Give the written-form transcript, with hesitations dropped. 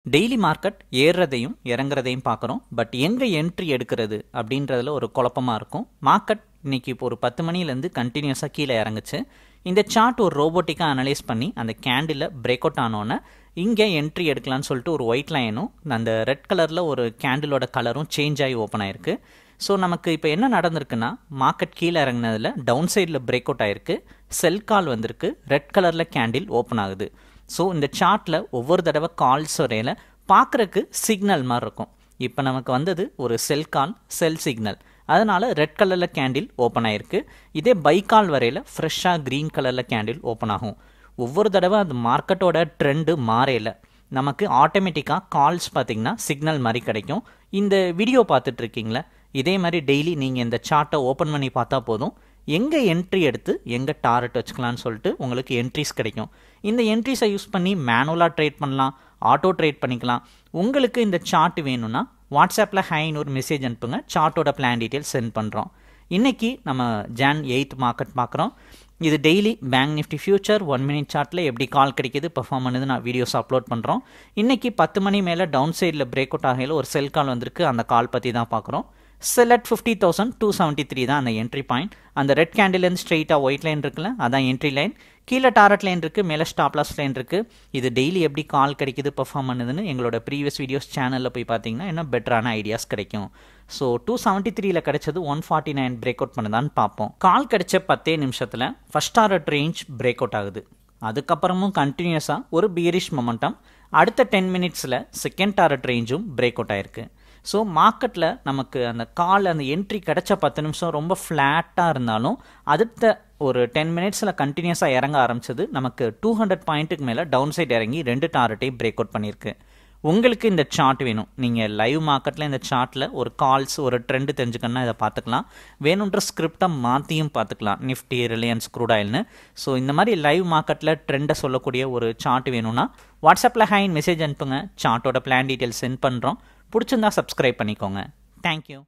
Daily market ஏறுறதையும் இறங்குறதையும் பார்க்குறோம். But எங்கே entry எடுக்கிறது அப்படின்றதுல ஒரு குழப்பமாக இருக்கும். மார்க்கெட் இன்னைக்கு இப்போ ஒரு 10 மணிலேருந்து கண்டினியூஸாக கீழே இறங்குச்சு. இந்த சார்ட் ஒரு ரோபோட்டிக்காக அனலைஸ் பண்ணி அந்த கேண்டில் பிரேக் அவுட் ஆனோன்னே இங்கே என்ட்ரி எடுக்கலான்னு சொல்லிட்டு ஒரு ஒயிட் லைனும் அந்த ரெட் கலரில் ஒரு கேண்டிலோட கலரும் சேஞ்ச் ஆகி ஓப்பன் ஆயிருக்கு. ஸோ நமக்கு இப்போ என்ன நடந்திருக்குன்னா, மார்க்கெட் கீழே இறங்கினதில் டவுன் சைடில் பிரேக் அவுட் ஆயிருக்கு, செல் கால் வந்திருக்கு, ரெட் கலரில் கேண்டில் ஓப்பன் ஆகுது. ஸோ இந்த சார்ட்டில் ஒவ்வொரு தடவை கால்ஸ் வரையில் பார்க்குறக்கு சிக்னல் மாதிரி இருக்கும். இப்போ நமக்கு வந்தது ஒரு செல் கால், செல் சிக்னல், அதனால் ரெட் கலரில் கேண்டில் ஓப்பன் ஆகிருக்கு. இதே பை கால் வரையில் ஃப்ரெஷ்ஷாக க்ரீன் கலரில் கேண்டில் ஓப்பன் ஆகும். ஒவ்வொரு தடவை அந்த மார்க்கெட்டோட ட்ரெண்டு மாறையில் நமக்கு ஆட்டோமேட்டிக்காக கால்ஸ் பார்த்திங்கன்னா சிக்னல் மாதிரி கிடைக்கும். இந்த வீடியோ பார்த்துட்ருக்கீங்களா, இதே மாதிரி டெய்லி நீங்கள் இந்த சார்ட்டை ஓப்பன் பண்ணி பார்த்தா போதும், எங்கே என்ட்ரி எடுத்து எங்கே டார்கெட் வச்சுக்கலான்னு சொல்லிட்டு உங்களுக்கு என்ட்ரிஸ் கிடைக்கும். இந்த என்ட்ரிஸை யூஸ் பண்ணி மேனுவலாக ட்ரேட் பண்ணலாம், ஆட்டோ ட்ரேட் பண்ணிக்கலாம். உங்களுக்கு இந்த சார்ட் வேணும்னா வாட்ஸ்அப்பில் ஹைன்னு ஒரு மெசேஜ் அனுப்புங்க, சார்ட்டோட பிளான் டீட்டெயில்ஸ் சென்ட் பண்ணுறோம். இன்றைக்கி நம்ம Jan 8 மார்க்கெட் பார்க்குறோம். இது daily bank Nifty future 1 minute சார்ட்டில் எப்படி கால் கிடைக்கிது, பெர்ஃபார்ம் பண்ணுது, நான் வீடியோஸ் அப்லோட் பண்ணுறோம். இன்றைக்கி 10 மணி மேலே டவுன் சைடில் பிரேக் அவுட் ஆகையில் ஒரு செல் கால் வந்திருக்கு, அந்த கால் பற்றி தான் பார்க்குறோம். செல் அட் 50,273 தான் அந்த என்ட்ரி பாயிண்ட். அந்த ரெட் கேண்டிலேருந்து ஸ்ட்ரெயிட்டாக ஒயிட் லைன் இருக்குல்ல, அதான் என்ட்ரி லைன். கீழே டாரட் லைன் இருக்குது, மேலே ஸ்டாப் லாஸ் லைன் இருக்குது. இது டெய்லி எப்படி கால் கிடைக்குது, பெர்ஃபார்ம் பண்ணுதுன்னு எங்களோட ப்ரீவியஸ் வீடியோஸ் சேனலில் போய் பார்த்தீங்கன்னா இன்னும் பெட்டரான ஐடியாஸ் கிடைக்கும். ஸோ 273 கிடைச்சது 149 பிரேக் அவுட் பண்ணுதான்னு பார்ப்போம். கால் கிடைச்ச 10 நிமிஷத்தில் first target range break out ஆகுது. அதுக்கப்புறமும் கண்டினியூஸாக ஒரு பியரிஷ் மொமெண்டம். அடுத்த 10 மினிட்ஸில் செகண்ட் டாரட் ரேஞ்சும் பிரேக் அவுட் ஆயிருக்கு. ஸோ மார்க்கெட்டில் நமக்கு அந்த கால், அந்த என்ட்ரி கிடச்ச 10 நிமிஷம் ரொம்ப ஃப்ளாட்டாக இருந்தாலும் அடுத்த ஒரு 10 மினிட்ஸில் கண்டினியூஸாக இறங்க ஆரம்பிச்சது. நமக்கு 200 பாயிண்ட்டுக்கு மேலே டவுன் சைட் இறங்கி 2 டாரட்டையும் பிரேக் அவுட் பண்ணியிருக்கு. உங்களுக்கு இந்த சார்ட் வேணும், நீங்கள் லைவ் மார்க்கெட்டில் இந்த சார்ட்டில் ஒரு கால்ஸ், ஒரு ட்ரெண்டு தெரிஞ்சுக்கணுன்னா இதை பார்த்துக்கலாம். வேணுன்ற ஸ்கிரிப்டை மாற்றியும் பார்த்துக்கலாம், நிஃப்டி, ரிலையன்ஸ், க்ரூட் ஆயில்னு. ஸோ இந்த மாதிரி லைவ் மார்க்கெட்டில் ட்ரெண்டை சொல்லக்கூடிய ஒரு சார்ட் வேணும்னா வாட்ஸ்அப்பில் ஹைன் மெசேஜ் அனுப்புங்க, சார்ட்டோட பிளான் டீட்டெயில்ஸ் சென்ட் பண்ணுறோம். பிடிச்சிருந்தா சப்ஸ்கிரைப் பண்ணிக்கோங்க. தேங்க்யூ.